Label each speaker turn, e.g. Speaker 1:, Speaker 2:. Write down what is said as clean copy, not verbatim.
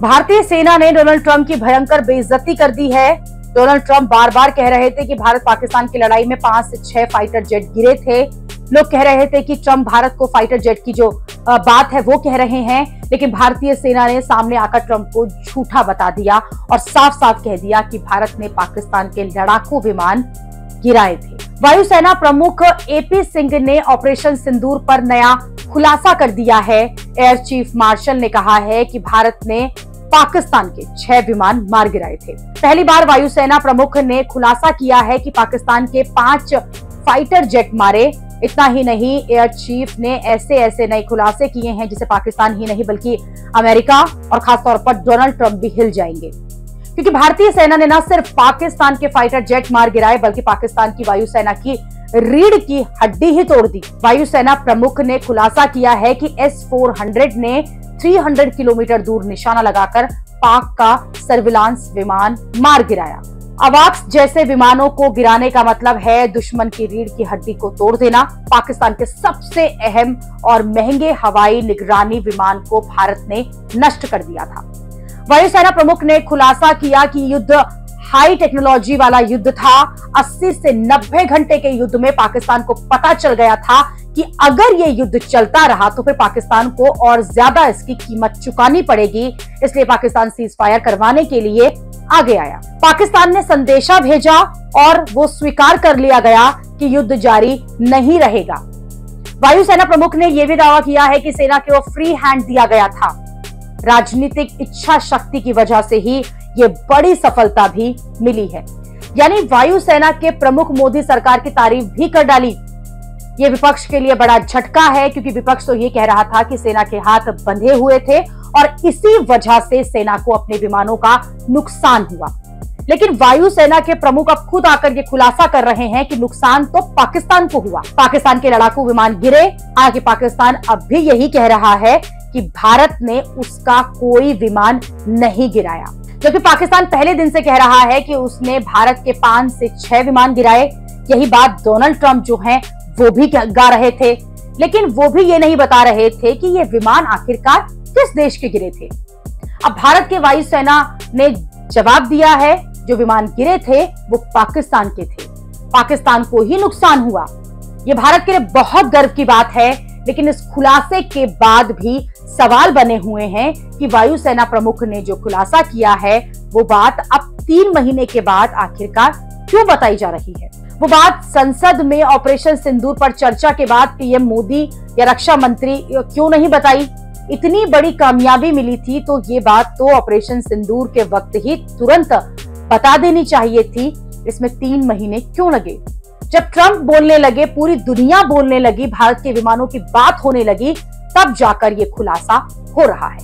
Speaker 1: भारतीय सेना ने डोनाल्ड ट्रंप की भयंकर बेइज्जती कर दी है। डोनाल्ड ट्रंप बार बार कह रहे थे कि भारत पाकिस्तान की लड़ाई में 5 से 6 फाइटर जेट गिरे थे। लोग कह रहे थे कि ट्रंप भारत को फाइटर जेट की जो बात है वो कह रहे हैं, लेकिन भारतीय सेना ने सामने आकर ट्रंप को झूठा बता दिया और साफ साफ कह दिया कि भारत ने पाकिस्तान के लड़ाकू विमान गिराए थे। वायुसेना प्रमुख एपी सिंह ने ऑपरेशन सिंदूर पर नया खुलासा कर दिया है। एयर चीफ मार्शल ने कहा है कि भारत ने पाकिस्तान के 6 विमान मार गिराए थे। पहली बार वायुसेना प्रमुख ने खुलासा किया है कि पाकिस्तान के 5 फाइटर जेट मारे। इतना ही नहीं, एयर चीफ ने ऐसे नए खुलासे किए हैं जिसे पाकिस्तान ही नहीं बल्कि अमेरिका और खासतौर पर डोनाल्ड ट्रंप भी हिल जाएंगे, क्योंकि भारतीय सेना ने न सिर्फ पाकिस्तान के फाइटर जेट मार गिराए बल्कि पाकिस्तान की वायुसेना की रीढ़ की हड्डी ही तोड़ दी। वायुसेना प्रमुख ने खुलासा किया है कि S-400 ने 300 किलोमीटर दूर निशाना लगाकर पाक का सर्विलांस विमान मार गिराया। अवाक्स जैसे विमानों को गिराने का मतलब है दुश्मन की रीढ़ की हड्डी को तोड़ देना। पाकिस्तान के सबसे अहम और महंगे हवाई निगरानी विमान को भारत ने नष्ट कर दिया था। वायुसेना प्रमुख ने खुलासा किया कि युद्ध हाई टेक्नोलॉजी वाला युद्ध था। 80 से 90 घंटे के युद्ध में पाकिस्तान को पता चल गया था कि अगर ये युद्ध चलता रहा तो फिर पाकिस्तान को और ज्यादा इसकी कीमत चुकानी पड़ेगी। इसलिए पाकिस्तान सीज फायर करवाने के लिए आगे आया। पाकिस्तान ने संदेशा भेजा और वो स्वीकार कर लिया गया कि युद्ध जारी नहीं रहेगा। वायुसेना प्रमुख ने यह भी दावा किया है कि सेना को फ्री हैंड दिया गया था। राजनीतिक इच्छा शक्ति की वजह से ही ये बड़ी सफलता भी मिली है। यानी वायुसेना के प्रमुख मोदी सरकार की तारीफ भी कर डाली। ये विपक्ष के लिए बड़ा झटका है, क्योंकि विपक्ष तो ये कह रहा था कि सेना के हाथ बंधे हुए थे और इसी वजह से सेना को अपने विमानों का नुकसान हुआ। लेकिन वायुसेना के प्रमुख अब खुद आकर ये खुलासा कर रहे हैं कि नुकसान तो पाकिस्तान को हुआ। पाकिस्तान के लड़ाकू विमान गिरे। हालांकि पाकिस्तान अब भी यही कह रहा है कि भारत ने उसका कोई विमान नहीं गिराया, क्योंकि पाकिस्तान पहले दिन से कह रहा है कि उसने भारत के 5 से 6 विमान गिराए। यही बात डोनाल्ड ट्रंप जो हैं वो भी गा रहे थे, लेकिन वो भी ये नहीं बता रहे थे कि ये विमान आखिरकार किस देश के गिरे थे। अब भारत के वायुसेना ने जवाब दिया है, जो विमान गिरे थे वो पाकिस्तान के थे। पाकिस्तान को ही नुकसान हुआ। ये भारत के लिए बहुत गर्व की बात है, लेकिन इस खुलासे के बाद भी सवाल बने हुए हैं कि वायुसेना प्रमुख ने जो खुलासा किया है वो बात अब 3 महीने के बाद आखिरकार क्यों बताई जा रही है। वो बात संसद में ऑपरेशन सिंदूर पर चर्चा के बाद पीएम मोदी या रक्षा मंत्री क्यों नहीं बताई। इतनी बड़ी कामयाबी मिली थी तो ये बात तो ऑपरेशन सिंदूर के वक्त ही तुरंत बता देनी चाहिए थी। इसमें 3 महीने क्यों लगे? जब ट्रंप बोलने लगे, पूरी दुनिया बोलने लगी, भारत के विमानों की बात होने लगी, तब जाकर ये खुलासा हो रहा है।